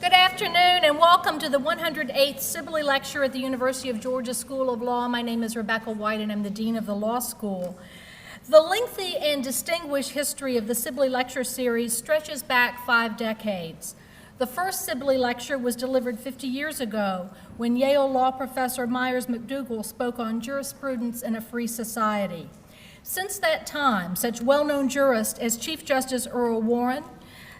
Good afternoon and welcome to the 108th Sibley Lecture at the University of Georgia School of Law. My name is Rebecca White and I'm the Dean of the Law School. The lengthy and distinguished history of the Sibley Lecture series stretches back 5 decades. The first Sibley Lecture was delivered 50 years ago when Yale law professor Myers McDougall spoke on jurisprudence in a free society. Since that time, such well-known jurists as Chief Justice Earl Warren,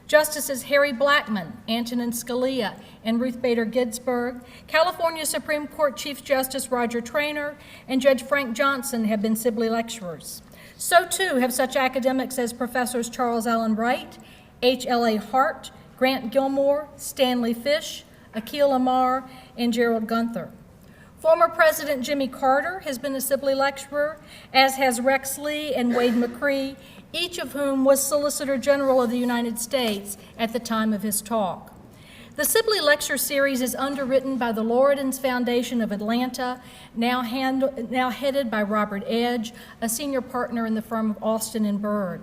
Justices Harry Blackmun, Antonin Scalia, and Ruth Bader Ginsburg, California Supreme Court Chief Justice Roger Traynor, and Judge Frank Johnson have been Sibley lecturers. So too have such academics as Professors Charles Allen Wright, H.L.A. Hart, Grant Gilmore, Stanley Fish, Akhil Amar, and Gerald Gunther. Former President Jimmy Carter has been a Sibley lecturer, as has Rex Lee and Wade McCree, each of whom was Solicitor General of the United States at the time of his talk. The Sibley Lecture Series is underwritten by the Loredens Foundation of Atlanta, now headed by Robert Edge, a senior partner in the firm of Austin and Byrd.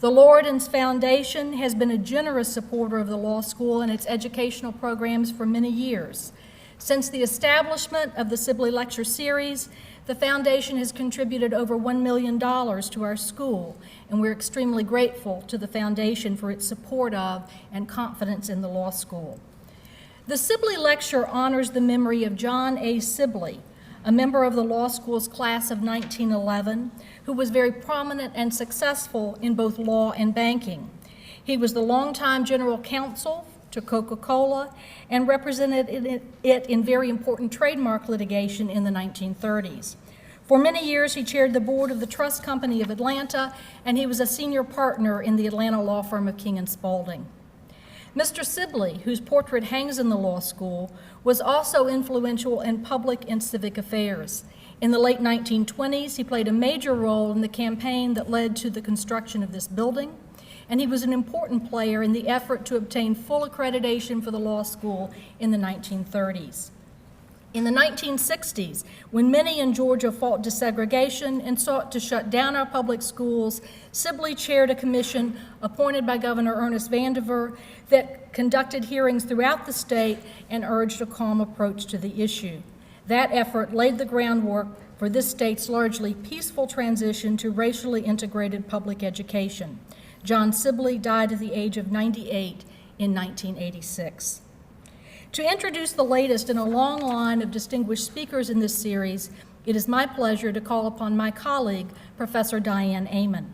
The Loredens Foundation has been a generous supporter of the law school and its educational programs for many years. Since the establishment of the Sibley Lecture Series, the Foundation has contributed over $1 million to our school, and we're extremely grateful to the Foundation for its support of and confidence in the law school. The Sibley Lecture honors the memory of John A. Sibley, a member of the law school's class of 1911, who was very prominent and successful in both law and banking. He was the longtime general counsel to Coca-Cola and represented it in very important trademark litigation in the 1930s. For many years, he chaired the board of the Trust Company of Atlanta, and he was a senior partner in the Atlanta law firm of King & Spalding. Mr. Sibley, whose portrait hangs in the law school, was also influential in public and civic affairs. In the late 1920s, he played a major role in the campaign that led to the construction of this building, and he was an important player in the effort to obtain full accreditation for the law school in the 1930s. In the 1960s, when many in Georgia fought desegregation and sought to shut down our public schools, Sibley chaired a commission appointed by Governor Ernest Vandiver that conducted hearings throughout the state and urged a calm approach to the issue. That effort laid the groundwork for this state's largely peaceful transition to racially integrated public education. John Sibley died at the age of 98 in 1986. To introduce the latest in a long line of distinguished speakers in this series, it is my pleasure to call upon my colleague, Professor Diane Amon.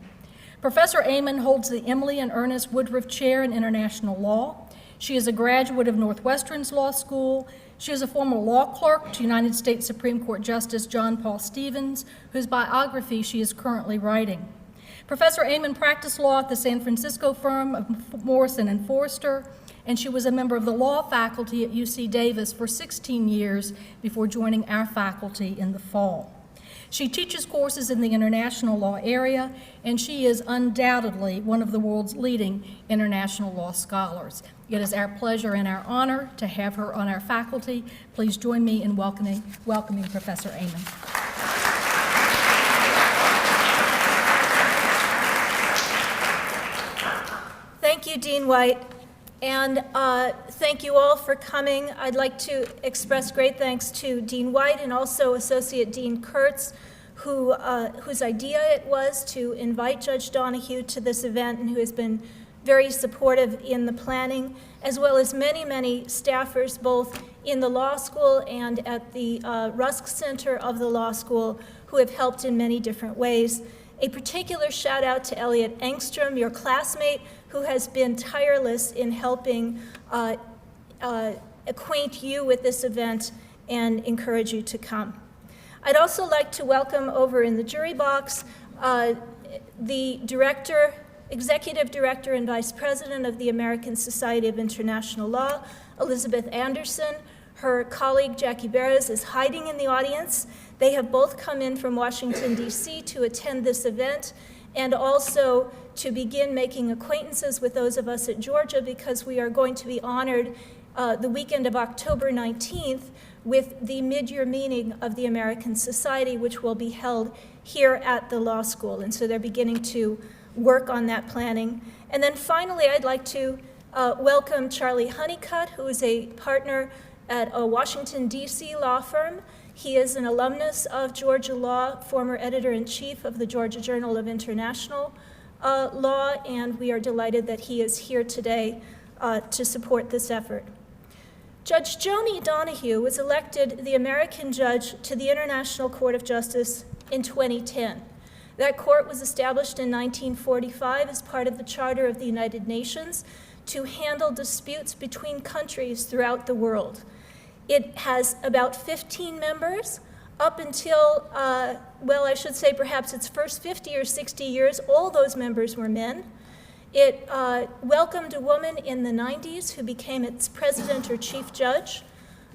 Professor Amon holds the Emily and Ernest Woodruff Chair in International Law. She is a graduate of Northwestern's Law School. She is a former law clerk to United States Supreme Court Justice John Paul Stevens, whose biography she is currently writing. Professor Amon practiced law at the San Francisco firm of Morrison and Forrester, and she was a member of the law faculty at UC Davis for 16 years before joining our faculty in the fall. She teaches courses in the international law area, and she is undoubtedly one of the world's leading international law scholars. It is our pleasure and our honor to have her on our faculty. Please join me in welcoming Professor Amon. Thank you, Dean White, and thank you all for coming. I'd like to express great thanks to Dean White and also Associate Dean Kurtz, whose idea it was to invite Judge Donoghue to this event and who has been very supportive in the planning, as well as many, many staffers, both in the law school and at the Rusk Center of the law school, who have helped in many different ways. A particular shout out to Elliot Engstrom, your classmate, who has been tireless in helping acquaint you with this event and encourage you to come. I'd also like to welcome over in the jury box the director, executive director and vice president of the American Society of International Law, Elizabeth Anderson. Her colleague, Jackie Barras, is hiding in the audience. They have both come in from Washington, D.C. to attend this event and also to begin making acquaintances with those of us at Georgia, because we are going to be honored the weekend of October 19th with the mid-year meeting of the American Society, which will be held here at the law school. And so they're beginning to work on that planning. And then finally, I'd like to welcome Charlie Honeycutt, who is a partner at a Washington, D.C. law firm. He is an alumnus of Georgia law, former editor-in-chief of the Georgia Journal of International Law, and we are delighted that he is here today to support this effort. Judge Joan Donoghue was elected the American judge to the International Court of Justice in 2010. That court was established in 1945 as part of the Charter of the United Nations to handle disputes between countries throughout the world. It has about 15 members. Up until, well, I should say perhaps its first 50 or 60 years, all those members were men. It welcomed a woman in the 90s who became its president or chief judge.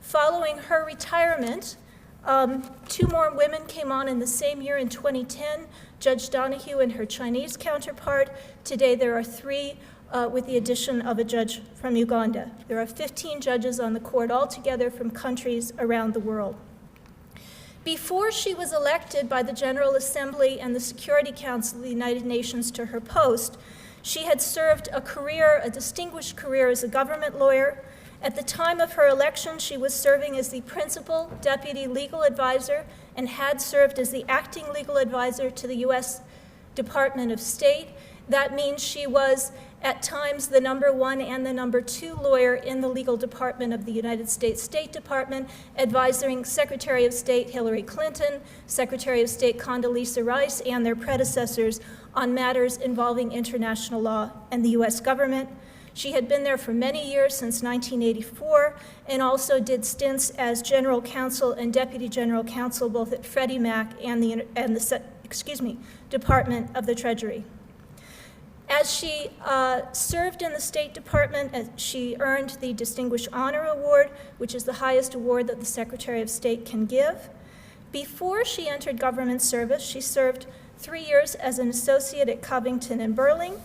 Following her retirement, 2 more women came on in the same year in 2010, Judge Donoghue and her Chinese counterpart. Today there are 3 with the addition of a judge from Uganda. There are 15 judges on the court altogether from countries around the world. Before she was elected by the General Assembly and the Security Council of the United Nations to her post, she had served a distinguished career as a government lawyer. At the time of her election, she was serving as the principal deputy legal advisor and had served as the acting legal advisor to the U.S. Department of State. That means she was at times the #1 and the #2 lawyer in the legal department of the United States State Department, advising Secretary of State Hillary Clinton, Secretary of State Condoleezza Rice, and their predecessors on matters involving international law and the U.S. government. She had been there for many years, since 1984, and also did stints as general counsel and deputy general counsel both at Freddie Mac and the Department of the Treasury. As she served in the State Department, she earned the Distinguished Honor Award, which is the highest award that the Secretary of State can give. Before she entered government service, she served 3 years as an associate at Covington and Burling.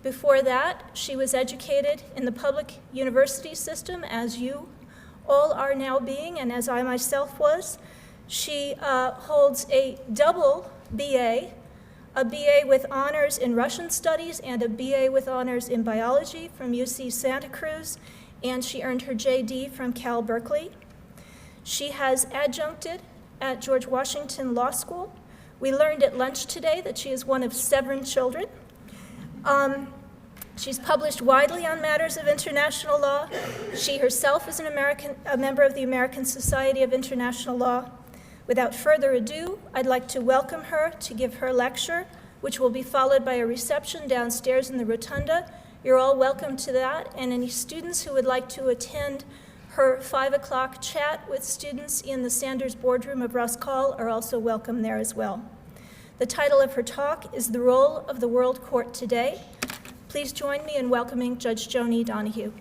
Before that, she was educated in the public university system, as you all are now being, and as I myself was. She holds a double BA, a BA with honors in Russian studies and a BA with honors in biology from UC Santa Cruz, and she earned her JD from Cal Berkeley. She has adjuncted at George Washington Law School. We learned at lunch today that she is one of 7 children. She's published widely on matters of international law. She herself is a member of the American Society of International Law. Without further ado, I'd like to welcome her to give her lecture, which will be followed by a reception downstairs in the rotunda. You're all welcome to that, and any students who would like to attend her 5 o'clock chat with students in the Sanders Boardroom of Rusk Hall are also welcome there as well. The title of her talk is The Role of the World Court Today. Please join me in welcoming Judge Joan Donoghue.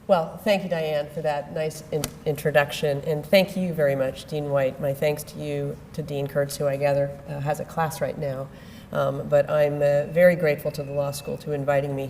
Well, thank you, Diane, for that nice introduction, and thank you very much, Dean White. My thanks to you, to Dean Kurtz, who I gather has a class right now. But I'm very grateful to the law school for inviting me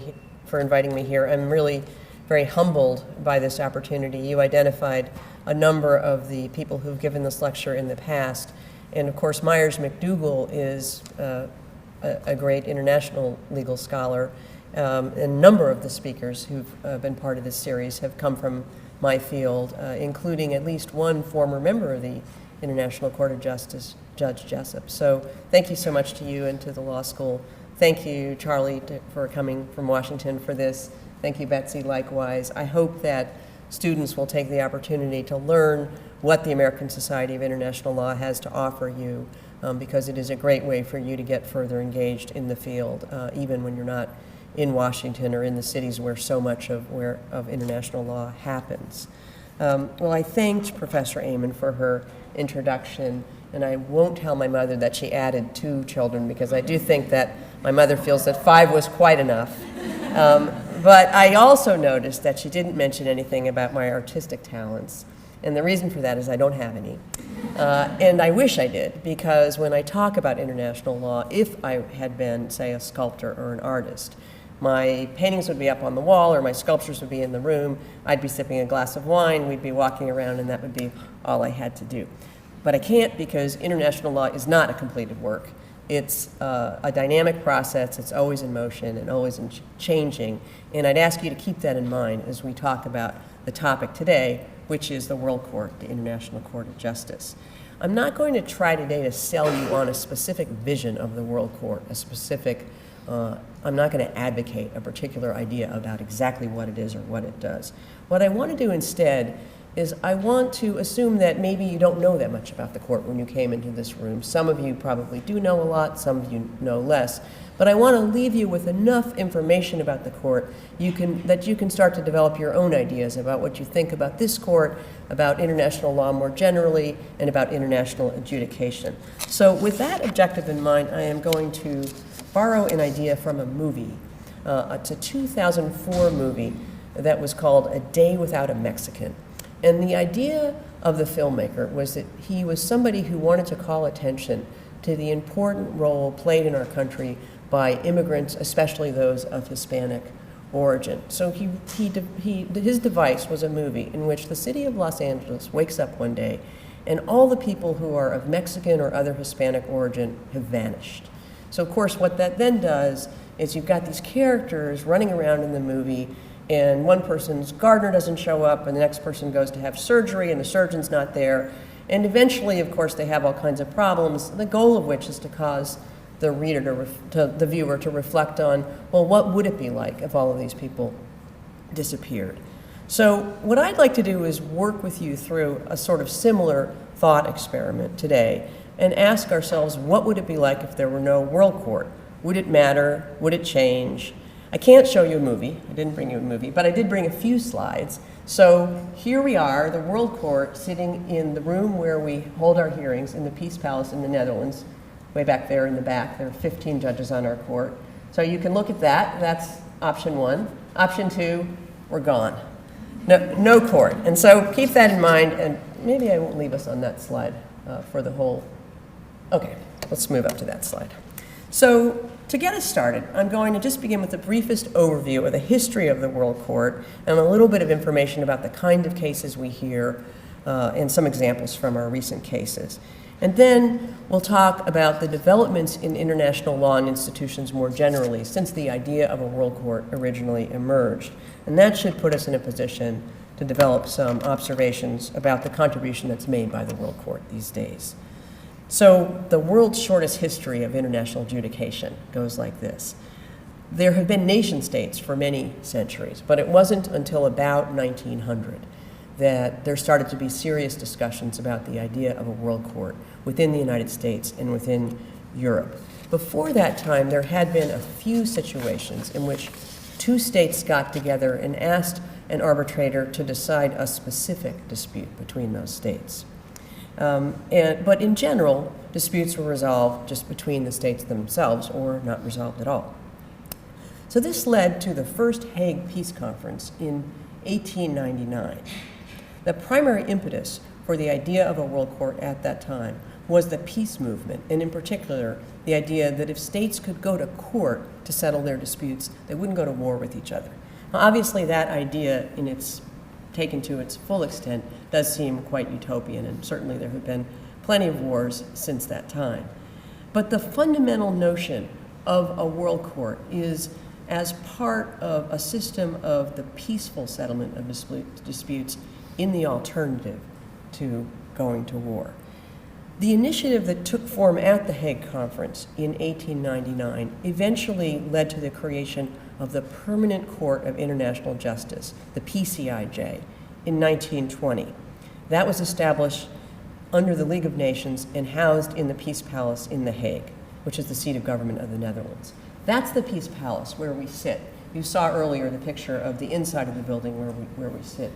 here. I'm really very humbled by this opportunity. You identified a number of the people who've given this lecture in the past, and of course, Myers McDougall is a great international legal scholar. A number of the speakers who've been part of this series have come from my field, including at least one former member of the International Court of Justice, Judge Jessup. So thank you so much to you and to the law school. Thank you, Charlie, for coming from Washington for this. Thank you, Betsy, likewise. I hope that students will take the opportunity to learn what the American Society of International Law has to offer you, because it is a great way for you to get further engaged in the field, even when you're not in Washington or in the cities where so much of international law happens. Well, I thanked Professor Amon for her introduction, and I won't tell my mother that she added 2 children, because I do think that my mother feels that 5 was quite enough. But I also noticed that she didn't mention anything about my artistic talents, and the reason for that is I don't have any. And I wish I did, because when I talk about international law, if I had been, say, a sculptor or an artist, My paintings would be up on the wall, or my sculptures would be in the room. I'd be sipping a glass of wine, we'd be walking around, and that would be all I had to do. But I can't, because international law is not a completed work. It's a dynamic process. It's always in motion and always changing. And I'd ask you to keep that in mind as we talk about the topic today, which is the World Court, the International Court of Justice. I'm not going to try today to sell you on a specific vision of the World Court, I'm not going to advocate a particular idea about exactly what it is or what it does. What I want to do instead is I want to assume that maybe you don't know that much about the court when you came into this room. Some of you probably do know a lot, some of you know less. But I want to leave you with enough information about the court that you can start to develop your own ideas about what you think about this court, about international law more generally, and about international adjudication. So with that objective in mind, I am going to borrow an idea from a movie. It's a 2004 movie that was called A Day Without a Mexican. And the idea of the filmmaker was that he was somebody who wanted to call attention to the important role played in our country by immigrants, especially those of Hispanic origin. So his device was a movie in which the city of Los Angeles wakes up one day and all the people who are of Mexican or other Hispanic origin have vanished. So of course what that then does is you've got these characters running around in the movie, and one person's gardener doesn't show up, and the next person goes to have surgery, and the surgeon's not there. And eventually, of course, they have all kinds of problems, the goal of which is to cause the reader, the viewer, to reflect on, well, what would it be like if all of these people disappeared? So what I'd like to do is work with you through a sort of similar thought experiment today and ask ourselves, what would it be like if there were no world court? Would it matter? Would it change? I can't show you a movie. I didn't bring you a movie, but I did bring a few slides. So here we are, the World Court, sitting in the room where we hold our hearings in the Peace Palace in the Netherlands, way back there in the back. There are 15 judges on our court. So you can look at that. That's option one. Option two, we're gone. No court. And so keep that in mind, and maybe I won't leave us on that slide for the whole. Okay, let's move up to that slide. So to get us started, I'm going to just begin with the briefest overview of the history of the World Court and a little bit of information about the kind of cases we hear and some examples from our recent cases. And then we'll talk about the developments in international law and institutions more generally since the idea of a World Court originally emerged. And that should put us in a position to develop some observations about the contribution that's made by the World Court these days. So the world's shortest history of international adjudication goes like this. There have been nation states for many centuries, but it wasn't until about 1900 that there started to be serious discussions about the idea of a world court within the United States and within Europe. Before that time, there had been a few situations in which two states got together and asked an arbitrator to decide a specific dispute between those states. But in general, disputes were resolved just between the states themselves or not resolved at all. So this led to the first Hague Peace Conference in 1899. The primary impetus for the idea of a world court at that time was the peace movement, and in particular, the idea that if states could go to court to settle their disputes, they wouldn't go to war with each other. Now, obviously, that idea, taken to its full extent, does seem quite utopian, and certainly there have been plenty of wars since that time. But the fundamental notion of a world court is as part of a system of the peaceful settlement of disputes in the alternative to going to war. The initiative that took form at the Hague Conference in 1899 eventually led to the creation of the Permanent Court of International Justice, the PCIJ, in 1920. That was established under the League of Nations and housed in the Peace Palace in The Hague, which is the seat of government of the Netherlands. That's the Peace Palace where we sit. You saw earlier the picture of the inside of the building where we sit.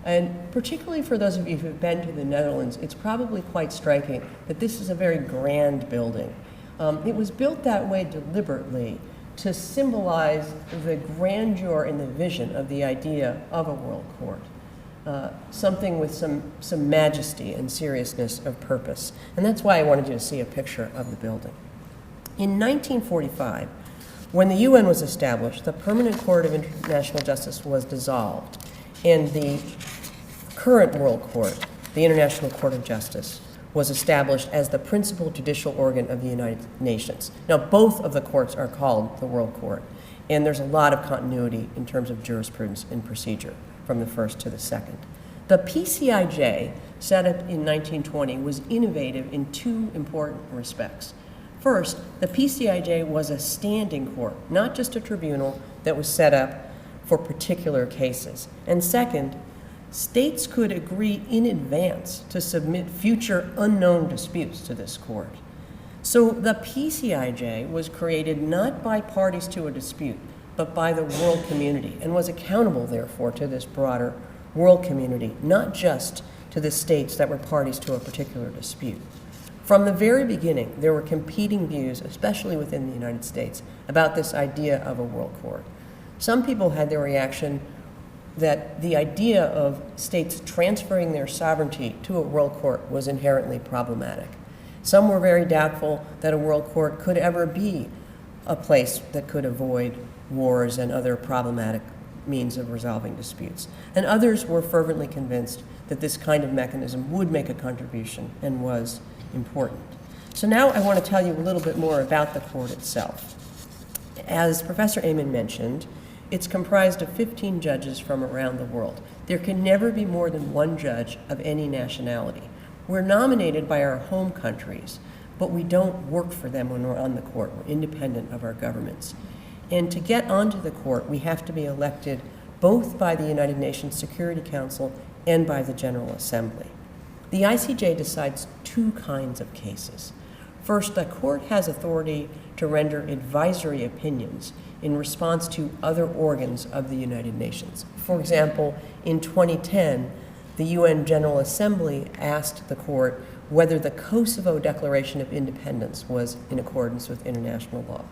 And particularly for those of you who have been to the Netherlands, it's probably quite striking that this is a very grand building. It was built that way deliberately to symbolize the grandeur and the vision of the idea of a world court, something with some majesty and seriousness of purpose. And that's why I wanted you to see a picture of the building. In 1945, When the UN was established, the Permanent Court of International Justice was dissolved, and the current World Court, the International Court of Justice, was established as the principal judicial organ of the United Nations. Now, both of the courts are called the World Court, and there's a lot of continuity in terms of jurisprudence and procedure from the first to the second. The PCIJ, set up in 1920, was innovative in two important respects. First, the PCIJ was a standing court, not just a tribunal that was set up for particular cases. And second, states could agree in advance to submit future unknown disputes to this court. So the PCIJ was created not by parties to a dispute, but by the world community, and was accountable, therefore, to this broader world community, not just to the states that were parties to a particular dispute. From the very beginning, there were competing views, especially within the United States, about this idea of a world court. Some people had their reaction that the idea of states transferring their sovereignty to a world court was inherently problematic. Some were very doubtful that a world court could ever be a place that could avoid wars and other problematic means of resolving disputes. And others were fervently convinced that this kind of mechanism would make a contribution and was important. So now I want to tell you a little bit more about the court itself. As Professor Amen mentioned, it's comprised of 15 judges from around the world. There can never be more than one judge of any nationality. We're nominated by our home countries, but we don't work for them when we're on the court. We're independent of our governments. And to get onto the court, we have to be elected both by the United Nations Security Council and by the General Assembly. The ICJ decides two kinds of cases. First, the court has authority to render advisory opinions in response to other organs of the United Nations. For example, in 2010, the UN General Assembly asked the court whether the Kosovo Declaration of Independence was in accordance with international law.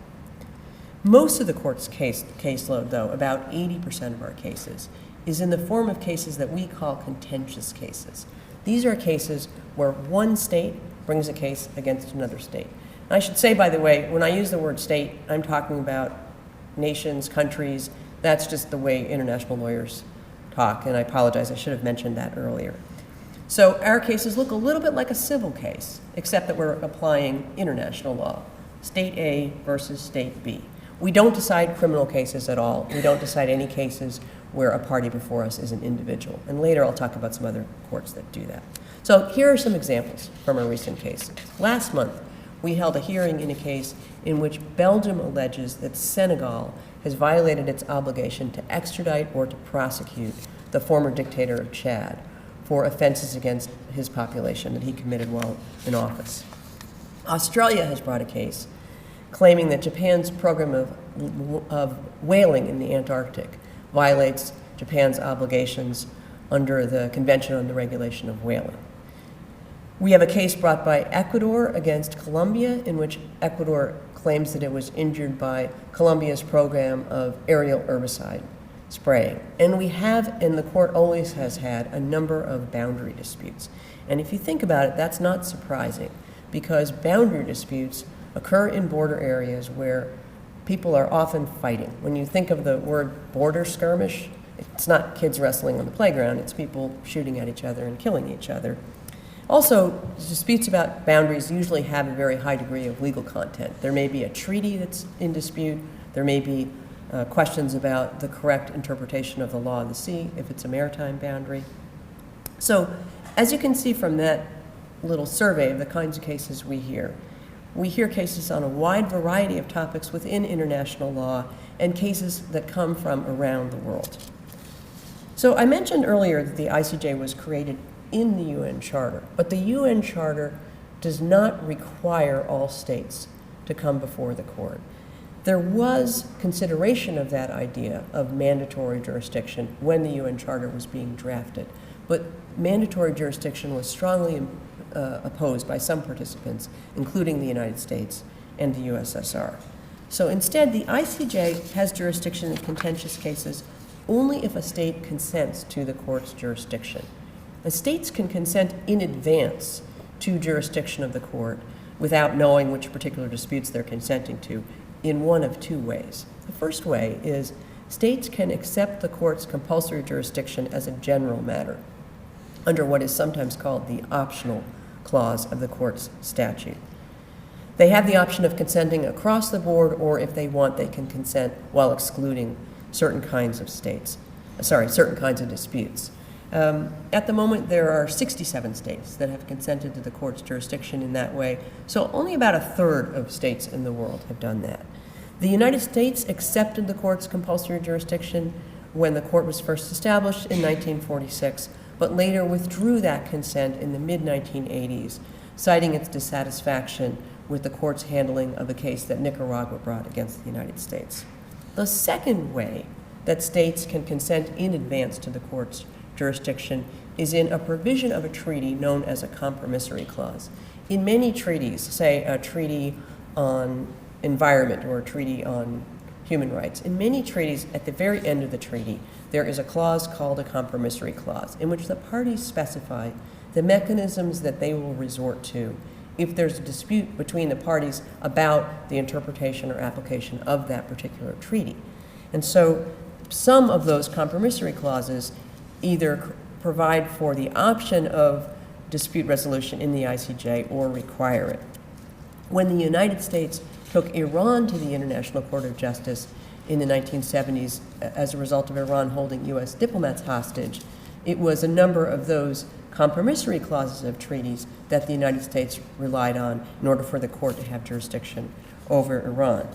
Most of the court's caseload, though, about 80% of our cases, is in the form of cases that we call contentious cases. These are cases where one state brings a case against another state. And I should say, by the way, when I use the word state, I'm talking about nations, countries. That's just the way international lawyers talk, and I apologize, I should have mentioned that earlier. So our cases look a little bit like a civil case, except that we're applying international law, state A versus state B. We don't decide criminal cases at all. We don't decide any cases where a party before us is an individual. And later I'll talk about some other courts that do that. So here are some examples from a recent case. Last month, we held a hearing in a case in which Belgium alleges that Senegal has violated its obligation to extradite or to prosecute the former dictator of Chad for offenses against his population that he committed while in office. Australia has brought a case claiming that Japan's program of whaling in the Antarctic violates Japan's obligations under the Convention on the Regulation of Whaling. We have a case brought by Ecuador against Colombia in which Ecuador claims that it was injured by Colombia's program of aerial herbicide spraying. And we have, and the court always has had, a number of boundary disputes. And if you think about it, that's not surprising because boundary disputes occur in border areas where people are often fighting. When you think of the word border skirmish, it's not kids wrestling on the playground, it's people shooting at each other and killing each other. Also, disputes about boundaries usually have a very high degree of legal content. There may be a treaty that's in dispute, there may be questions about the correct interpretation of the law of the sea if it's a maritime boundary. So, as you can see from that little survey of the kinds of cases we hear cases on a wide variety of topics within international law and cases that come from around the world. So I mentioned earlier that the ICJ was created in the UN Charter, but the UN Charter does not require all states to come before the court. There was consideration of that idea of mandatory jurisdiction when the UN Charter was being drafted, but mandatory jurisdiction was strongly opposed by some participants, including the United States and the USSR. So instead, the ICJ has jurisdiction in contentious cases only if a state consents to the court's jurisdiction. The states can consent in advance to jurisdiction of the court without knowing which particular disputes they're consenting to, in one of two ways. The first way is states can accept the court's compulsory jurisdiction as a general matter under what is sometimes called the optional clause of the court's statute. They have the option of consenting across the board, or if they want, they can consent while excluding certain kinds of certain kinds of disputes. At the moment, there are 67 states that have consented to the court's jurisdiction in that way, so only about a third of states in the world have done that. The United States accepted the court's compulsory jurisdiction when the court was first established in 1946, but later withdrew that consent in the mid-1980s, citing its dissatisfaction with the court's handling of a case that Nicaragua brought against the United States. The second way that states can consent in advance to the court's jurisdiction is in a provision of a treaty known as a compromissory clause. In many treaties, say a treaty on environment or a treaty on human rights, in many treaties, at the very end of the treaty, there is a clause called a compromissory clause in which the parties specify the mechanisms that they will resort to if there's a dispute between the parties about the interpretation or application of that particular treaty. And so some of those compromissory clauses either provide for the option of dispute resolution in the ICJ or require it. When the United States took Iran to the International Court of Justice in the 1970s as a result of Iran holding U.S. diplomats hostage, it was a number of those compromissory clauses of treaties that the United States relied on in order for the court to have jurisdiction over Iran.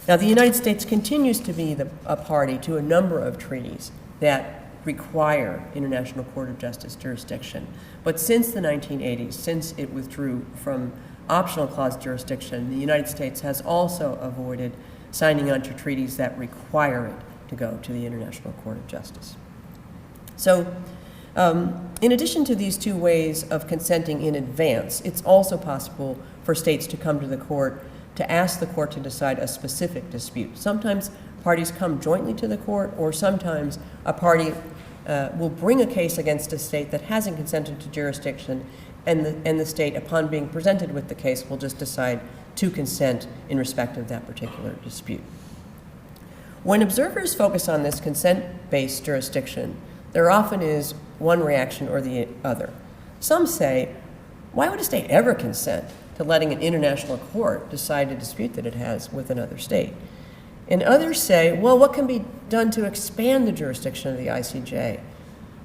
Now, the United States continues to be a party to a number of treaties that require International Court of Justice jurisdiction. But since the 1980s, since it withdrew from optional clause jurisdiction, the United States has also avoided signing on to treaties that require it to go to the International Court of Justice. So, in addition to these two ways of consenting in advance, it's also possible for states to come to the court to ask the court to decide a specific dispute. Sometimes parties come jointly to the court, or sometimes a party will bring a case against a state that hasn't consented to jurisdiction, and the state, upon being presented with the case, will just decide to consent in respect of that particular dispute. When observers focus on this consent-based jurisdiction, there often is one reaction or the other. Some say, why would a state ever consent to letting an international court decide a dispute that it has with another state? And others say, well, what can be done to expand the jurisdiction of the ICJ?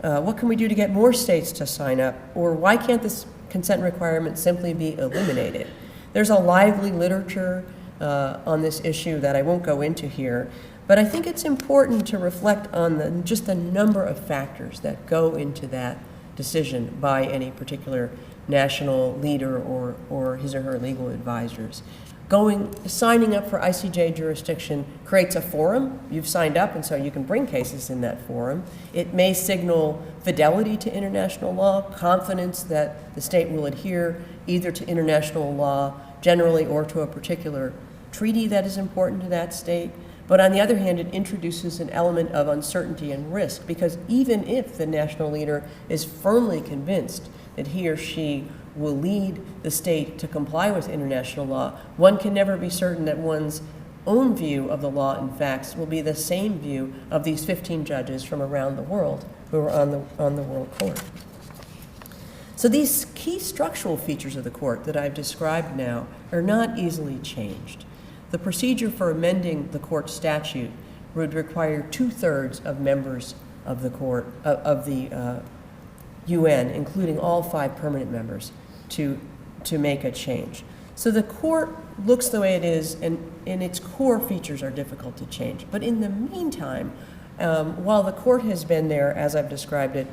What can we do to get more states to sign up? Or why can't this consent requirement simply be eliminated? There's a lively literature on this issue that I won't go into here, but I think it's important to reflect on just the number of factors that go into that decision by any particular national leader or his or her legal advisors. Signing up for ICJ jurisdiction creates a forum. You've signed up, and so you can bring cases in that forum. It may signal fidelity to international law, confidence that the state will adhere either to international law generally or to a particular treaty that is important to that state. But on the other hand, it introduces an element of uncertainty and risk, because even if the national leader is firmly convinced that he or she will lead the state to comply with international law, one can never be certain that one's own view of the law and facts will be the same view of these 15 judges from around the world who are on the World Court. So these key structural features of the court that I've described now are not easily changed. The procedure for amending the court statute would require 2/3 of members of the court, of the UN, including all 5 permanent members, to make a change. So the court looks the way it is, and its core features are difficult to change. But in the meantime, while the court has been there, as I've described it,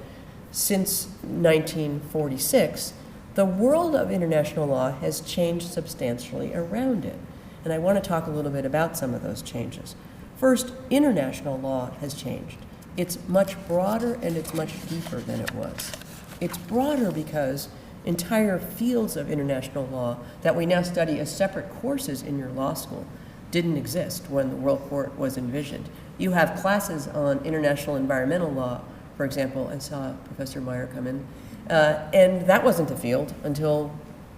since 1946, the world of international law has changed substantially around it. And I want to talk a little bit about some of those changes. First, international law has changed. It's much broader and it's much deeper than it was. It's broader because entire fields of international law that we now study as separate courses in your law school didn't exist when the World Court was envisioned. You have classes on international environmental law, for example. I saw Professor Meyer come in, and that wasn't a field until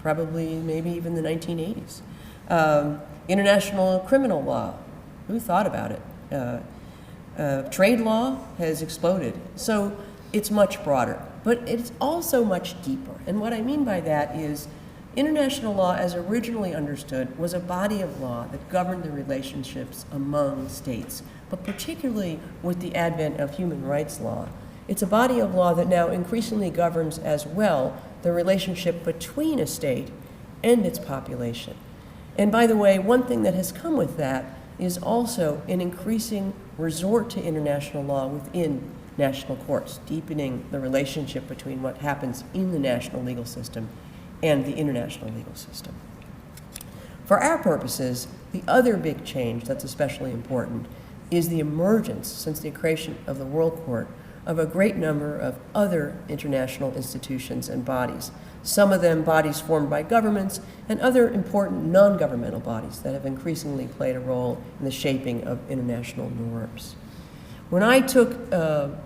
probably maybe even the 1980s. International criminal law. Who thought about it? Trade law has exploded. So it's much broader, but it's also much deeper. And what I mean by that is international law, as originally understood, was a body of law that governed the relationships among states, but particularly with the advent of human rights law. It's a body of law that now increasingly governs as well the relationship between a state and its population. And by the way, one thing that has come with that is also an increasing resort to international law within national courts, deepening the relationship between what happens in the national legal system and the international legal system. For our purposes, the other big change that's especially important is the emergence, since the creation of the World Court, of a great number of other international institutions and bodies, some of them bodies formed by governments, and other important non-governmental bodies that have increasingly played a role in the shaping of international norms. When I took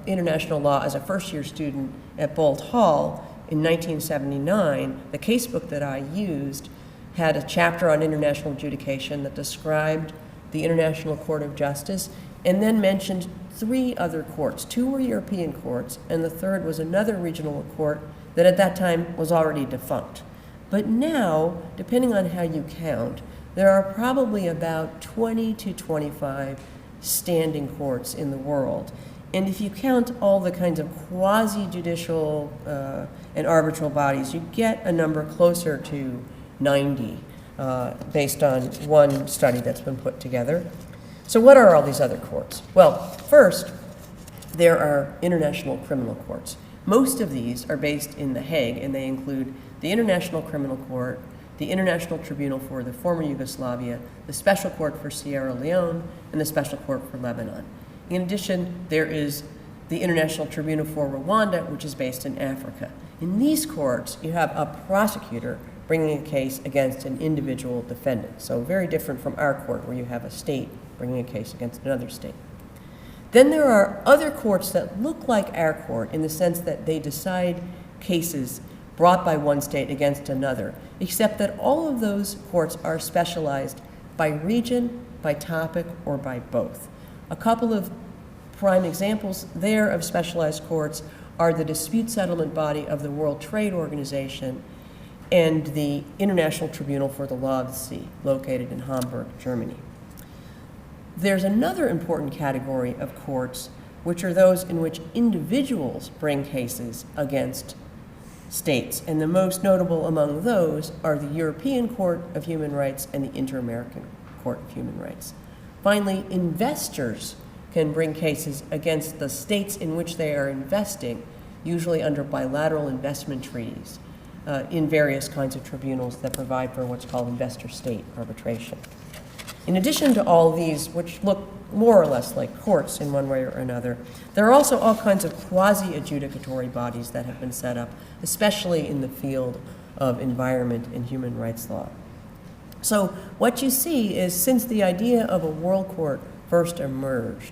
international law as a first-year student at Bolt Hall in 1979, the casebook that I used had a chapter on international adjudication that described the International Court of Justice and then mentioned 3 other courts. 2 were European courts, and the third was another regional court that at that time was already defunct. But now, depending on how you count, there are probably about 20 to 25 standing courts in the world. And if you count all the kinds of quasi-judicial and arbitral bodies, you get a number closer to 90 based on one study that's been put together. So what are all these other courts? Well, first, there are international criminal courts. Most of these are based in The Hague, and they include the International Criminal Court, the International Tribunal for the former Yugoslavia, the Special Court for Sierra Leone, and the Special Court for Lebanon. In addition, there is the International Tribunal for Rwanda, which is based in Africa. In these courts, you have a prosecutor bringing a case against an individual defendant. So very different from our court, where you have a state bringing a case against another state. Then there are other courts that look like our court in the sense that they decide cases brought by one state against another, except that all of those courts are specialized by region, by topic, or by both. A couple of prime examples there of specialized courts are the dispute settlement body of the World Trade Organization and the International Tribunal for the Law of the Sea, located in Hamburg, Germany. There's another important category of courts, which are those in which individuals bring cases against states, and the most notable among those are the European Court of Human Rights and the Inter-American Court of Human Rights. Finally, investors can bring cases against the states in which they are investing, usually under bilateral investment treaties, in various kinds of tribunals that provide for what's called investor-state arbitration. In addition to all these, which look more or less like courts in one way or another, there are also all kinds of quasi-adjudicatory bodies that have been set up, especially in the field of environment and human rights law. So what you see is, since the idea of a world court first emerged,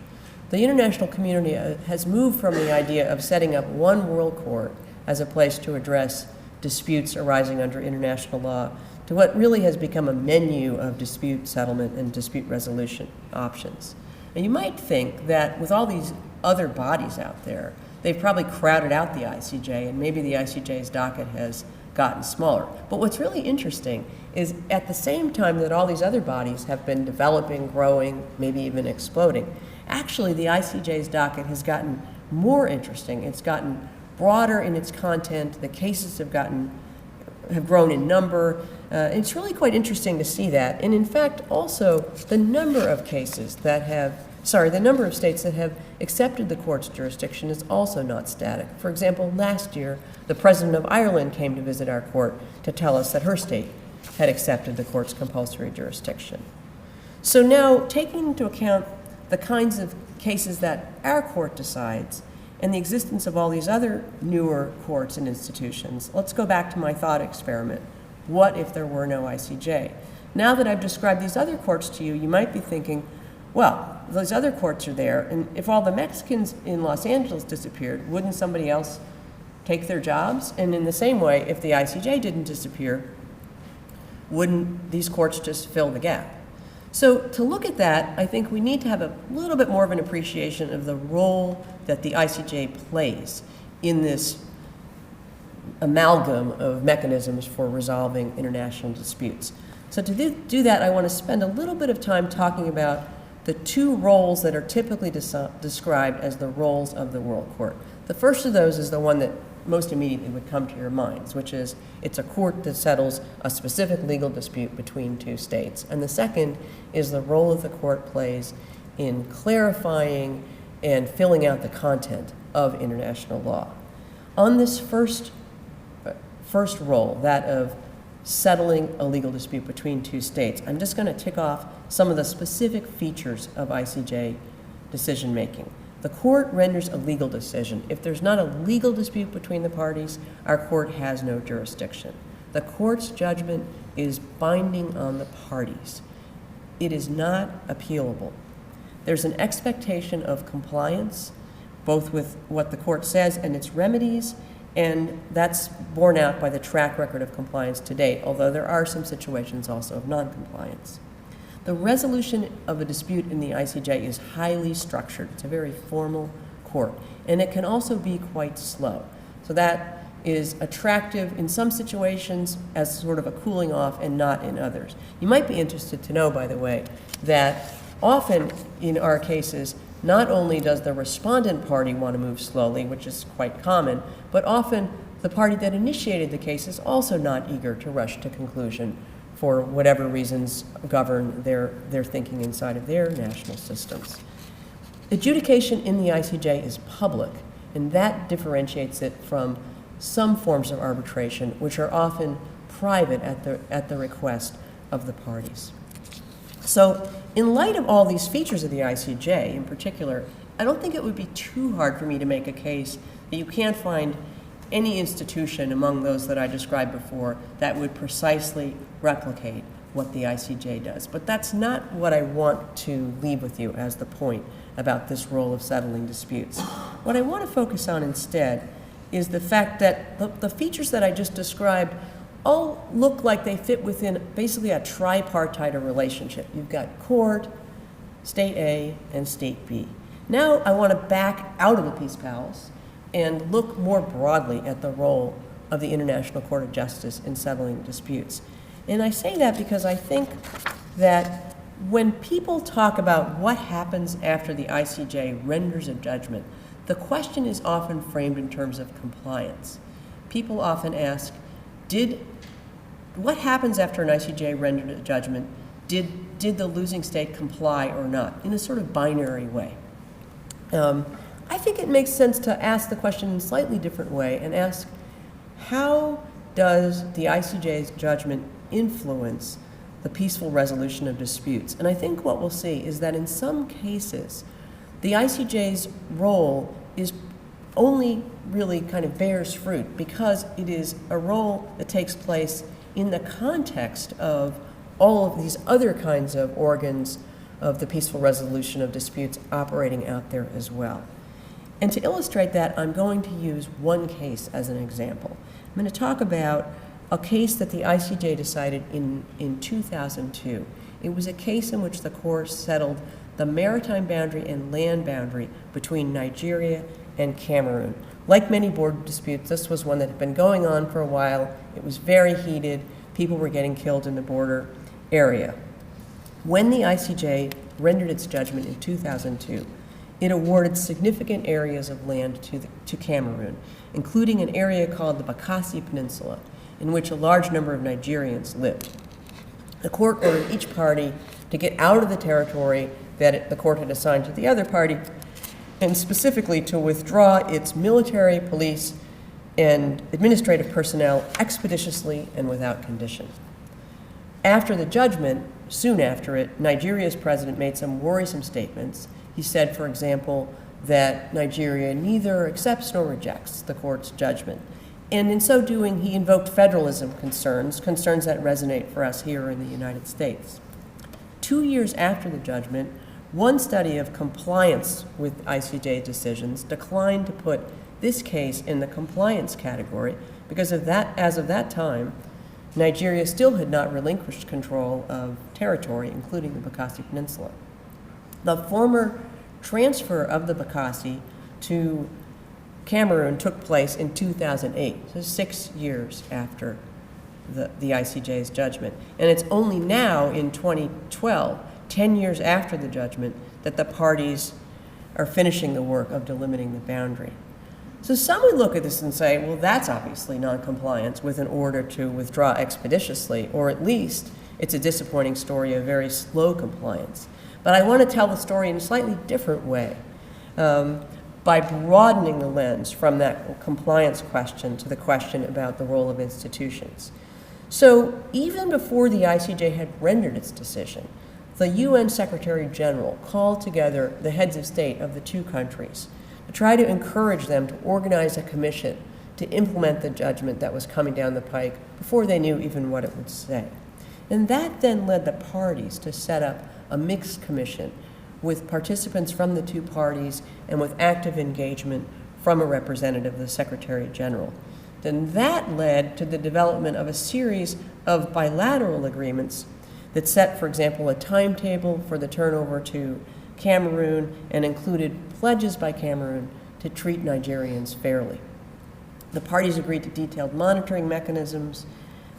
the international community has moved from the idea of setting up one world court as a place to address disputes arising under international law to what really has become a menu of dispute settlement and dispute resolution options. And you might think that with all these other bodies out there, they've probably crowded out the ICJ, and maybe the ICJ's docket has gotten smaller. But what's really interesting is, at the same time that all these other bodies have been developing, growing, maybe even exploding, actually the ICJ's docket has gotten more interesting. It's gotten broader in its content. The cases have grown in number. It's really quite interesting to see that. And in fact, also, the number of cases that the number of states that have accepted the court's jurisdiction is also not static. For example, last year, the President of Ireland came to visit our court to tell us that her state had accepted the court's compulsory jurisdiction. So now, taking into account the kinds of cases that our court decides and the existence of all these other newer courts and institutions, let's go back to my thought experiment. What if there were no ICJ? Now that I've described these other courts to you, you might be thinking, well, those other courts are there, and if all the Mexicans in Los Angeles disappeared, wouldn't somebody else take their jobs? And in the same way, if the ICJ didn't disappear, wouldn't these courts just fill the gap? So to look at that, I think we need to have a little bit more of an appreciation of the role that the ICJ plays in this amalgam of mechanisms for resolving international disputes. So to do that, I want to spend a little bit of time talking about the two roles that are typically described as the roles of the World Court. The first of those is the one that most immediately would come to your minds, which is it's a court that settles a specific legal dispute between two states. And the second is the role that the court plays in clarifying and filling out the content of international law. On this first role, that of settling a legal dispute between two states, I'm just going to tick off some of the specific features of ICJ decision making. The court renders a legal decision. If there's not a legal dispute between the parties, our court has no jurisdiction. The court's judgment is binding on the parties. It is not appealable. There's an expectation of compliance, both with what the court says and its remedies, and that's borne out by the track record of compliance to date, although there are some situations also of non-compliance. The resolution of a dispute in the ICJ is highly structured. It's a very formal court, and it can also be quite slow. So that is attractive in some situations as sort of a cooling off and not in others. You might be interested to know, by the way, that often in our cases, not only does the respondent party want to move slowly, which is quite common, but often the party that initiated the case is also not eager to rush to conclusion for whatever reasons govern their thinking inside of their national systems. Adjudication in the ICJ is public, and that differentiates it from some forms of arbitration, which are often private at the request of the parties. So in light of all these features of the ICJ in particular, I don't think it would be too hard for me to make a case that you can't find any institution among those that I described before that would precisely replicate what the ICJ does. But that's not what I want to leave with you as the point about this role of settling disputes. What I want to focus on instead is the fact that the features that I just described all look like they fit within basically a tripartite relationship. You've got court, state A, and state B. Now I want to back out of the peace palace and look more broadly at the role of the International Court of Justice in settling disputes. And I say that because I think that when people talk about what happens after the ICJ renders a judgment, the question is often framed in terms of compliance. People often ask, what happens after an ICJ rendered a judgment? Did the losing state comply or not? In a sort of binary way. I think it makes sense to ask the question in a slightly different way and ask, how does the ICJ's judgment influence the peaceful resolution of disputes? And I think what we'll see is that in some cases, the ICJ's role is only really kind of bears fruit because it is a role that takes place in the context of all of these other kinds of organs of the peaceful resolution of disputes operating out there as well. And to illustrate that, I'm going to use one case as an example. I'm going to talk about a case that the ICJ decided in 2002. It was a case in which the court settled the maritime boundary and land boundary between Nigeria and Cameroon. Like many border disputes, this was one that had been going on for a while. It was very heated. People were getting killed in the border area. When the ICJ rendered its judgment in 2002, it awarded significant areas of land to Cameroon, including an area called the Bakassi Peninsula, in which a large number of Nigerians lived. The court ordered each party to get out of the territory that the court had assigned to the other party, and specifically to withdraw its military, police, and administrative personnel expeditiously and without condition. After the judgment, soon after it, Nigeria's president made some worrisome statements. He said, for example, that Nigeria neither accepts nor rejects the court's judgment. And in so doing, he invoked federalism concerns that resonate for us here in the United States. 2 years after the judgment, one study of compliance with ICJ decisions declined to put this case in the compliance category because as of that time, Nigeria still had not relinquished control of territory, including the Bakassi Peninsula. The former transfer of the Bakassi to Cameroon took place in 2008, so 6 years after the ICJ's judgment. And it's only now in 2012, 10 years after the judgment, that the parties are finishing the work of delimiting the boundary. So some would look at this and say, well, that's obviously noncompliance with an order to withdraw expeditiously, or at least it's a disappointing story of very slow compliance. But I want to tell the story in a slightly different way, by broadening the lens from that compliance question to the question about the role of institutions. So even before the ICJ had rendered its decision, the UN Secretary General called together the heads of state of the two countries to try to encourage them to organize a commission to implement the judgment that was coming down the pike before they knew even what it would say. And that then led the parties to set up a mixed commission with participants from the two parties and with active engagement from a representative of the Secretary General. Then that led to the development of a series of bilateral agreements that set, for example, a timetable for the turnover to Cameroon and included pledges by Cameroon to treat Nigerians fairly. The parties agreed to detailed monitoring mechanisms,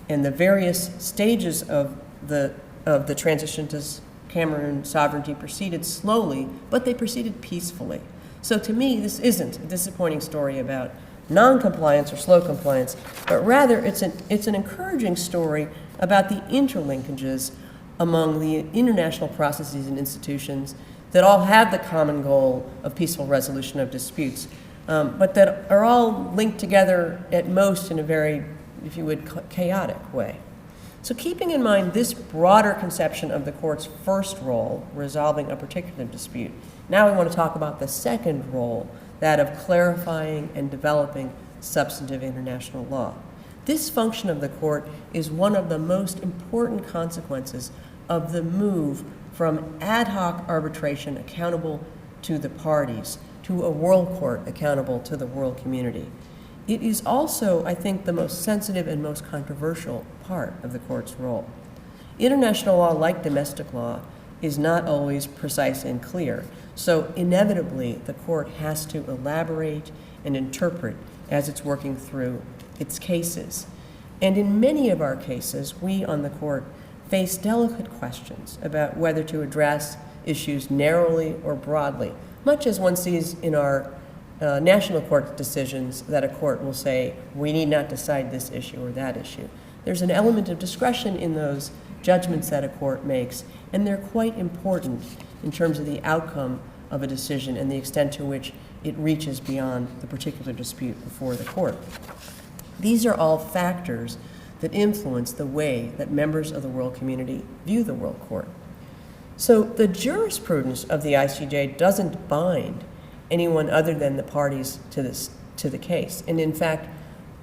and the various stages of the transition to Cameroon sovereignty proceeded slowly, but they proceeded peacefully. So to me, this isn't a disappointing story about non-compliance or slow compliance, but rather it's an encouraging story about the interlinkages among the international processes and institutions that all have the common goal of peaceful resolution of disputes, but that are all linked together at most in a very, if you would, chaotic way. So keeping in mind this broader conception of the court's first role, resolving a particular dispute, now I want to talk about the second role, that of clarifying and developing substantive international law. This function of the court is one of the most important consequences of the move from ad hoc arbitration accountable to the parties to a world court accountable to the world community. It is also, I think, the most sensitive and most controversial part of the court's role. International law, like domestic law, is not always precise and clear, so inevitably the court has to elaborate and interpret as it's working through its cases. And in many of our cases, we on the court face delicate questions about whether to address issues narrowly or broadly, much as one sees in our national court decisions that a court will say, we need not decide this issue or that issue. There's an element of discretion in those judgments that a court makes, and they're quite important in terms of the outcome of a decision and the extent to which it reaches beyond the particular dispute before the court. These are all factors that influence the way that members of the world community view the world court. So the jurisprudence of the ICJ doesn't bind anyone other than the parties to the case. And in fact,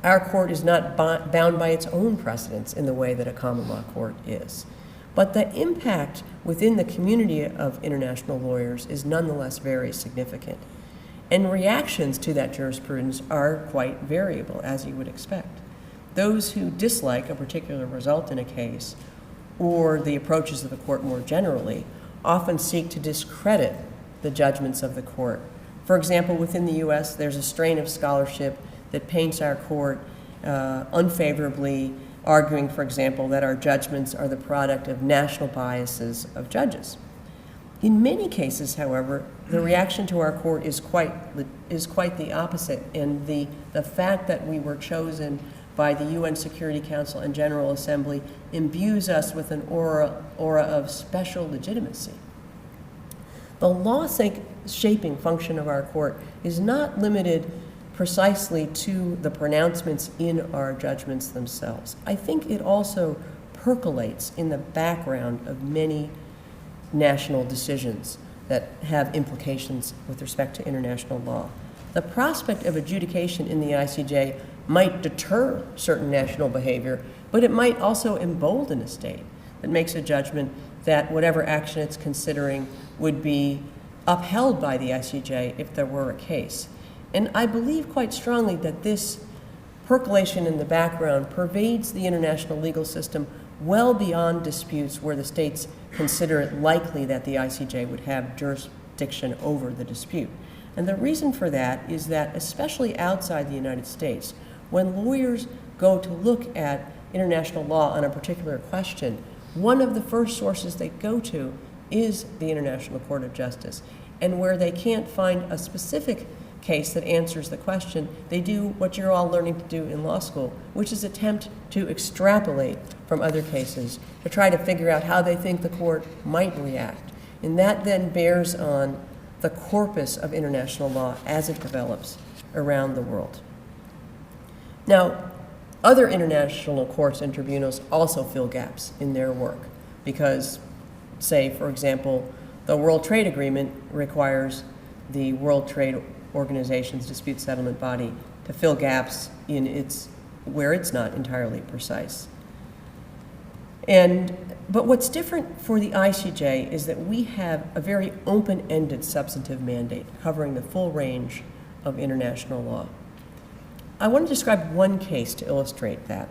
our court is not bound by its own precedents in the way that a common law court is. But the impact within the community of international lawyers is nonetheless very significant. And reactions to that jurisprudence are quite variable, as you would expect. Those who dislike a particular result in a case or the approaches of the court more generally often seek to discredit the judgments of the court. For example, within the US, there's a strain of scholarship that paints our court unfavorably, arguing, for example, that our judgments are the product of national biases of judges. In many cases, however, the reaction to our court is quite the opposite, and the fact that we were chosen by the UN Security Council and General Assembly imbues us with an aura of special legitimacy. The law-shaping function of our court is not limited precisely to the pronouncements in our judgments themselves. I think it also percolates in the background of many national decisions that have implications with respect to international law. The prospect of adjudication in the ICJ might deter certain national behavior, but it might also embolden a state that makes a judgment that whatever action it's considering would be upheld by the ICJ if there were a case. And I believe quite strongly that this percolation in the background pervades the international legal system well beyond disputes where the states consider it likely that the ICJ would have jurisdiction over the dispute. And the reason for that is that, especially outside the United States, when lawyers go to look at international law on a particular question, one of the first sources they go to is the International Court of Justice. And where they can't find a specific case that answers the question, they do what you're all learning to do in law school, which is attempt to extrapolate from other cases to try to figure out how they think the court might react. And that then bears on the corpus of international law as it develops around the world. Now, other international courts and tribunals also fill gaps in their work because, say, for example, the World Trade Agreement requires the World Trade Organization's dispute settlement body to fill gaps in where it's not entirely precise. But what's different for the ICJ is that we have a very open-ended substantive mandate covering the full range of international law. I want to describe one case to illustrate that.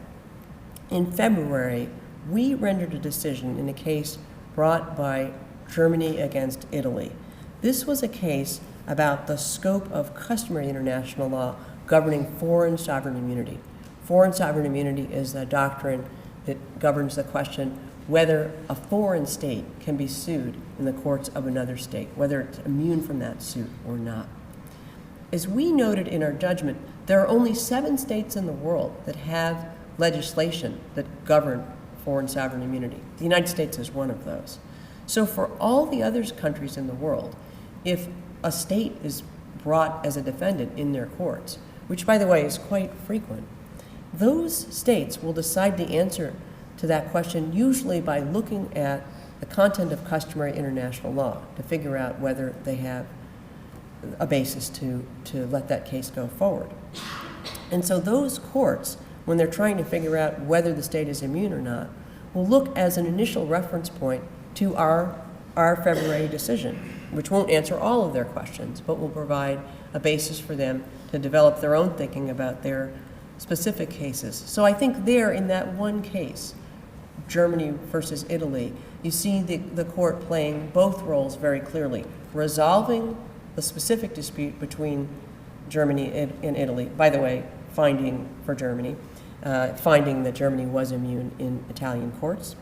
In February, we rendered a decision in a case brought by Germany against Italy. This was a case about the scope of customary international law governing foreign sovereign immunity. Foreign sovereign immunity is a doctrine that governs the question whether a foreign state can be sued in the courts of another state, whether it's immune from that suit or not. As we noted in our judgment, there are only 7 states in the world that have legislation that govern foreign sovereign immunity. The United States is one of those. So for all the other countries in the world, if a state is brought as a defendant in their courts, which by the way is quite frequent, those states will decide the answer to that question usually by looking at the content of customary international law to figure out whether they have a basis to let that case go forward. And so those courts, when they're trying to figure out whether the state is immune or not, will look as an initial reference point to our February decision, which won't answer all of their questions, but will provide a basis for them to develop their own thinking about their specific cases. So I think there, in that one case, Germany versus Italy, you see the court playing both roles very clearly, resolving the specific dispute between Germany and Italy, by the way, finding for Germany, finding that Germany was immune in Italian courts,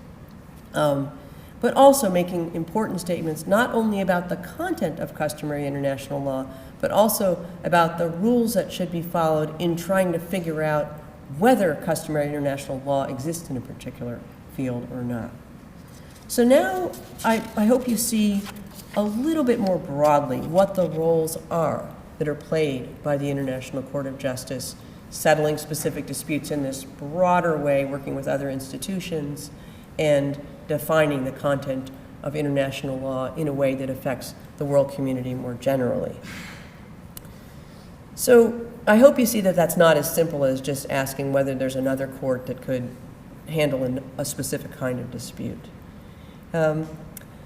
but also making important statements not only about the content of customary international law, but also about the rules that should be followed in trying to figure out whether customary international law exists in a particular field or not. So now I hope you see a little bit more broadly what the roles are that are played by the International Court of Justice, settling specific disputes in this broader way, working with other institutions, and defining the content of international law in a way that affects the world community more generally. So I hope you see that that's not as simple as just asking whether there's another court that could handle a specific kind of dispute.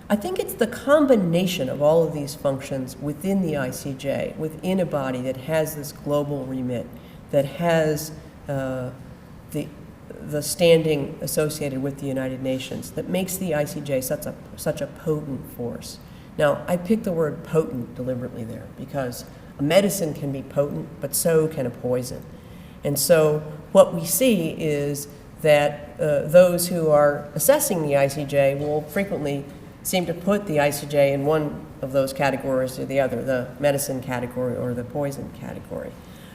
I think it's the combination of all of these functions within the ICJ, within a body that has this global remit, that has the standing associated with the United Nations, that makes the ICJ such a potent force. Now, I picked the word potent deliberately there because a medicine can be potent, but so can a poison. And so what we see is that those who are assessing the ICJ will frequently seem to put the ICJ in one of those categories or the other, the medicine category or the poison category.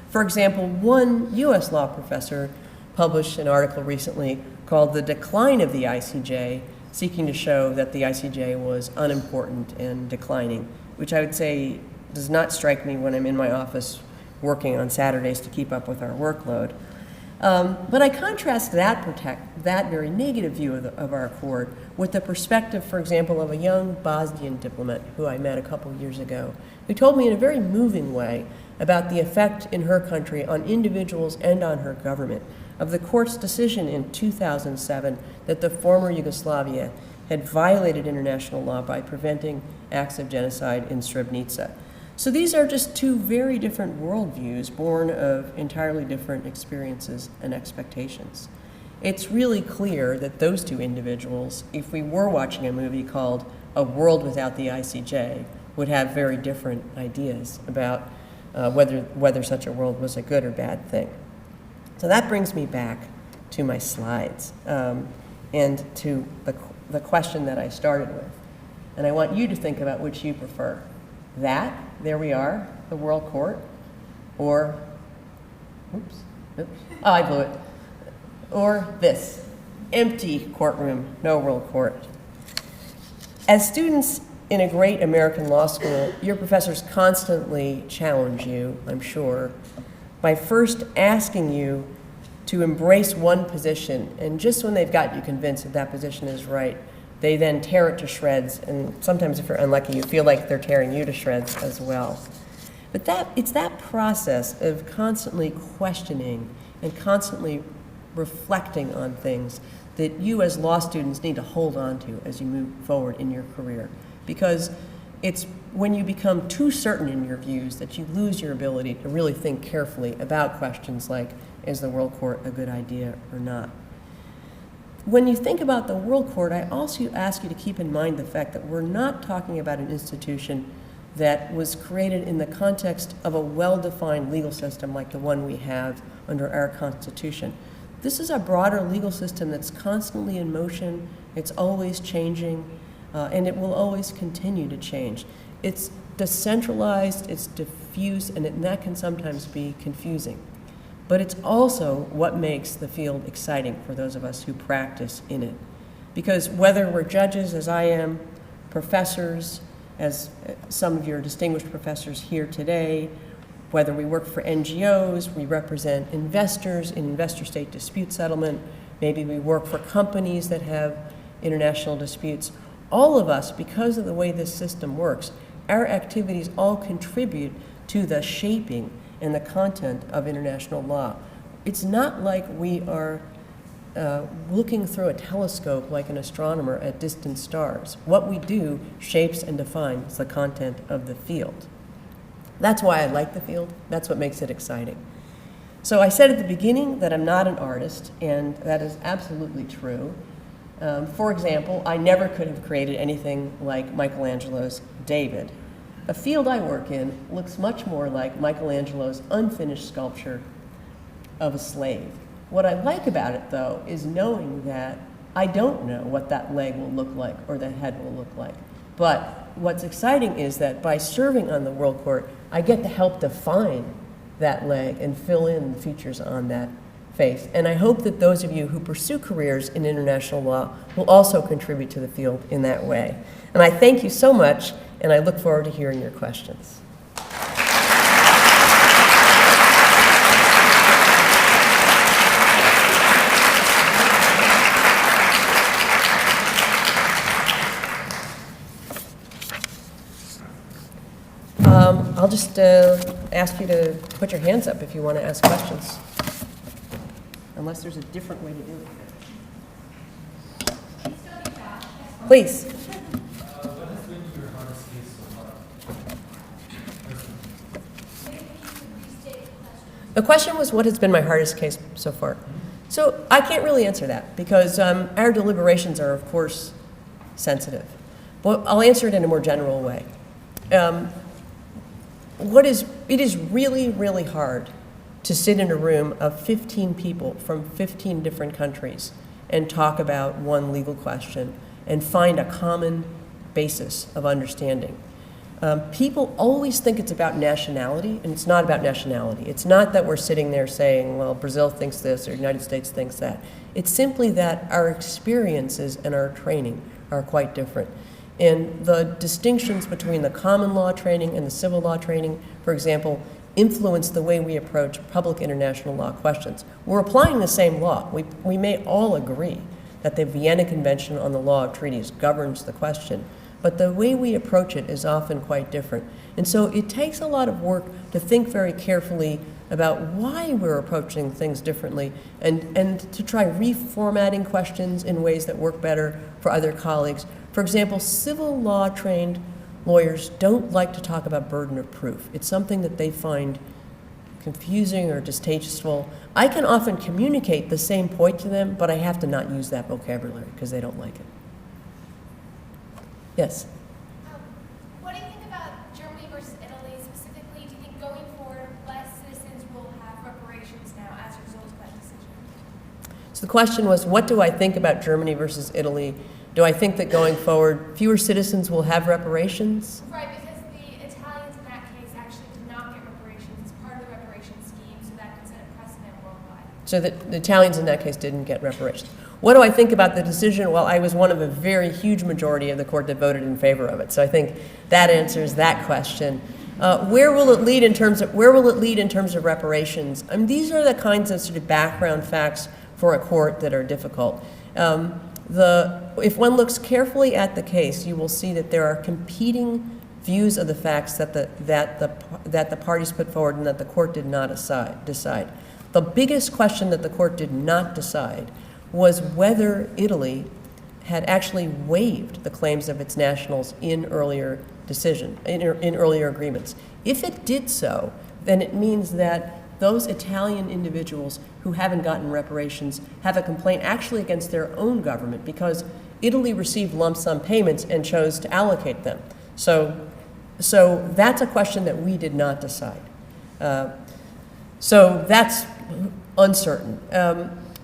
For example, one US law professor published an article recently called "The Decline of the ICJ," seeking to show that the ICJ was unimportant and declining, which I would say does not strike me when I'm in my office working on Saturdays to keep up with our workload. But I contrast that very negative view of our court with the perspective, for example, of a young Bosnian diplomat who I met a couple years ago, who told me in a very moving way about the effect in her country on individuals and on her government of the court's decision in 2007 that the former Yugoslavia had violated international law by preventing acts of genocide in Srebrenica. So these are just two very different worldviews born of entirely different experiences and expectations. It's really clear that those two individuals, if we were watching a movie called A World Without the ICJ, would have very different ideas about whether such a world was a good or bad thing. So that brings me back to my slides and to the question that I started with. And I want you to think about which you prefer. That, there we are, the World Court, or, oops, oh, I blew it, or this, empty courtroom, no World Court. As students in a great American law school, your professors constantly challenge you, I'm sure, by first asking you to embrace one position, and just when they've got you convinced that that position is right, they then tear it to shreds, and sometimes if you're unlucky, you feel like they're tearing you to shreds as well. But it's that process of constantly questioning and constantly reflecting on things that you as law students need to hold on to as you move forward in your career. Because it's when you become too certain in your views that you lose your ability to really think carefully about questions like, is the World Court a good idea or not? When you think about the World Court, I also ask you to keep in mind the fact that we're not talking about an institution that was created in the context of a well-defined legal system like the one we have under our Constitution. This is a broader legal system that's constantly in motion, it's always changing, and it will always continue to change. It's decentralized, it's diffuse, and that can sometimes be confusing. But it's also what makes the field exciting for those of us who practice in it. Because whether we're judges, as I am, professors, as some of your distinguished professors here today, whether we work for NGOs, we represent investors in investor-state dispute settlement, maybe we work for companies that have international disputes, all of us, because of the way this system works, our activities all contribute to the shaping and the content of international law. It's not like we are looking through a telescope like an astronomer at distant stars. What we do shapes and defines the content of the field. That's why I like the field. That's what makes it exciting. So I said at the beginning that I'm not an artist, and that is absolutely true. For example, I never could have created anything like Michelangelo's David. The field I work in looks much more like Michelangelo's unfinished sculpture of a slave. What I like about it, though, is knowing that I don't know what that leg will look like or the head will look like. But what's exciting is that by serving on the World Court, I get to help define that leg and fill in the features on that face. And I hope that those of you who pursue careers in international law will also contribute to the field in that way. And I thank you so much, and I look forward to hearing your questions. I'll just ask you to put your hands up if you want to ask questions, unless there's a different way to do it. Please. What has been your hardest case so far? The question was, what has been my hardest case so far? So I can't really answer that because our deliberations are, of course, sensitive. But I'll answer it in a more general way. It is really, really hard to sit in a room of 15 people from 15 different countries and talk about one legal question and find a common basis of understanding. People always think it's about nationality, and it's not about nationality. It's not that we're sitting there saying, well, Brazil thinks this or the United States thinks that. It's simply that our experiences and our training are quite different. And the distinctions between the common law training and the civil law training, for example, influence the way we approach public international law questions. We're applying the same law. We may all agree that the Vienna Convention on the Law of Treaties governs the question, but the way we approach it is often quite different. And so it takes a lot of work to think very carefully about why we're approaching things differently and to try reformatting questions in ways that work better for other colleagues. For example, civil law trained lawyers don't like to talk about burden of proof. It's something that they find confusing or distasteful. I can often communicate the same point to them, but I have to not use that vocabulary because they don't like it. Yes? What do you think about Germany versus Italy specifically? Do you think going forward, less citizens will have reparations now as a result of that decision? So the question was, what do I think about Germany versus Italy? Do I think that going forward, fewer citizens will have reparations? Right, because the Italians in that case actually did not get reparations as part of the reparations scheme, so that could set a precedent worldwide. So the Italians in that case didn't get reparations. What do I think about the decision? Well, I was one of a very huge majority of the court that voted in favor of it. So I think that answers that question. Where will it lead in terms of reparations? I mean, these are the kinds of sort of background facts for a court that are difficult. If one looks carefully at the case, you will see that there are competing views of the facts that the parties put forward and that the court did not decide. The biggest question that the court did not decide was whether Italy had actually waived the claims of its nationals in earlier agreements. If it did so, then it means that those Italian individuals who haven't gotten reparations have a complaint actually against their own government because Italy received lump sum payments and chose to allocate them. So that's a question that we did not decide. So that's uncertain.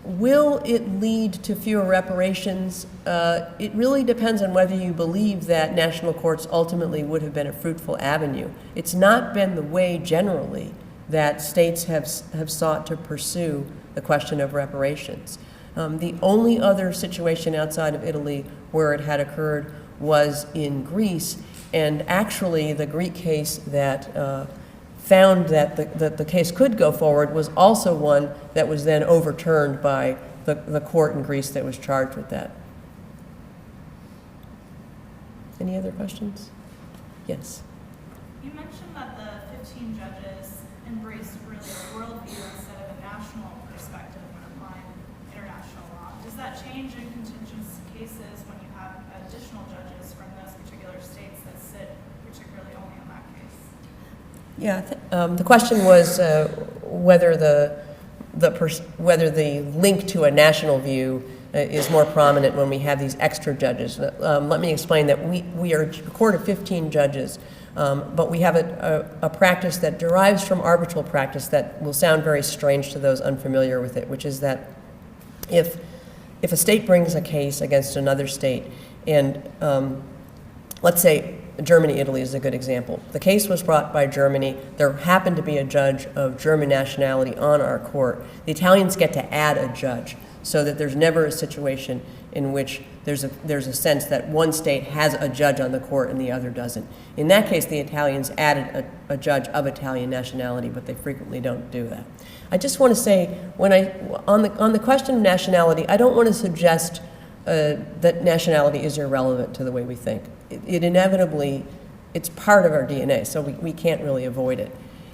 Will it lead to fewer reparations? It really depends on whether you believe that national courts ultimately would have been a fruitful avenue. It's not been the way generally that states have sought to pursue the question of reparations. The only other situation outside of Italy where it had occurred was in Greece, and actually the Greek case that found that the case could go forward was also one that was then overturned by the court in Greece that was charged with that. Any other questions? Yes. You mentioned that the 15 judges embraced really a worldview instead of a national perspective when applying international law. Does that change in contentious cases when you have additional judges from those particular states that sit particularly only on that case? Yeah, the question was whether the link to a national view is more prominent when we have these extra judges. Let me explain that we are a court of 15 judges, but we have a practice that derives from arbitral practice that will sound very strange to those unfamiliar with it, which is that if a state brings a case against another state, and let's say Germany, Italy is a good example. The case was brought by Germany. There happened to be a judge of German nationality on our court. The Italians get to add a judge so that there's never a situation in which there's a sense that one state has a judge on the court and the other doesn't. In that case, the Italians added a judge of Italian nationality, but they frequently don't do that. I just want to say, on the question of nationality, I don't want to suggest that nationality is irrelevant to the way we think. It inevitably, it's part of our DNA, so we can't really avoid it.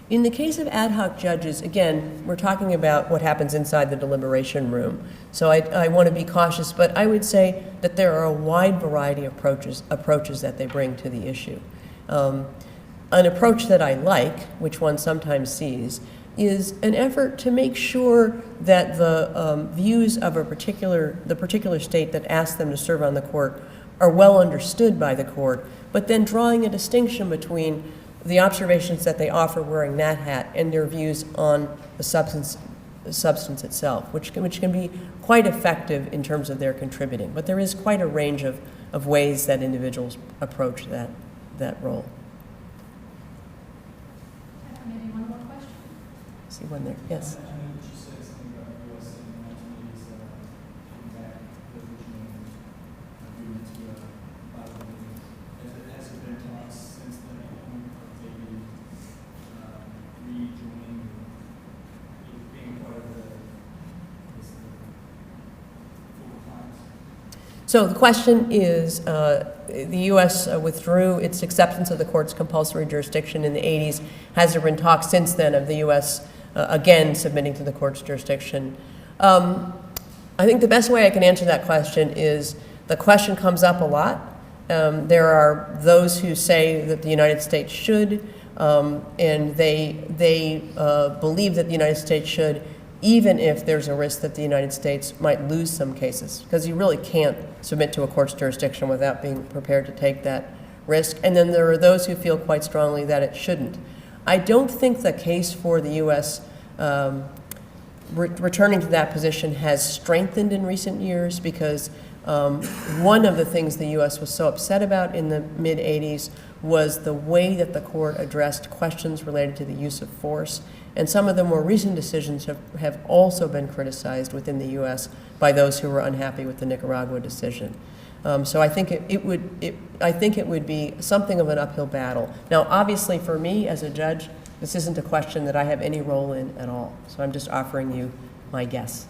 In the case of ad hoc judges, again, we're talking about what happens inside the deliberation room. So I want to be cautious, but I would say that there are a wide variety of approaches that they bring to the issue. An approach that I like, which one sometimes sees, is an effort to make sure that the views of the particular state that asks them to serve on the court are well understood by the court, but then drawing a distinction between the observations that they offer wearing that hat and their views on the substance itself, which can be quite effective in terms of their contributing. But there is quite a range of ways that individuals approach that role. Maybe one more question? See one there? Yes. I know that you said something about the U.S. in the 1980s came back with original agreement to allow the meetings. Has there been talks since then of maybe rejoining, being part of the full compliance? So the question is, the U.S. Withdrew its acceptance of the court's compulsory jurisdiction in the 80s. Has there been talk since then of the U.S. Again submitting to the court's jurisdiction? I think the best way I can answer that question is the question comes up a lot. There are those who say that the United States should, and they believe that the United States should, even if there's a risk that the United States might lose some cases, because you really can't submit to a court's jurisdiction without being prepared to take that risk. And then there are those who feel quite strongly that it shouldn't. I don't think the case for the U.S. Returning to that position has strengthened in recent years, because one of the things the U.S. was so upset about in the mid-'80s was the way that the court addressed questions related to the use of force. And some of the more recent decisions have also been criticized within the U.S. by those who were unhappy with the Nicaragua decision. So I think it would be something of an uphill battle. Now, obviously, for me as a judge, this isn't a question that I have any role in at all. So I'm just offering you my guess.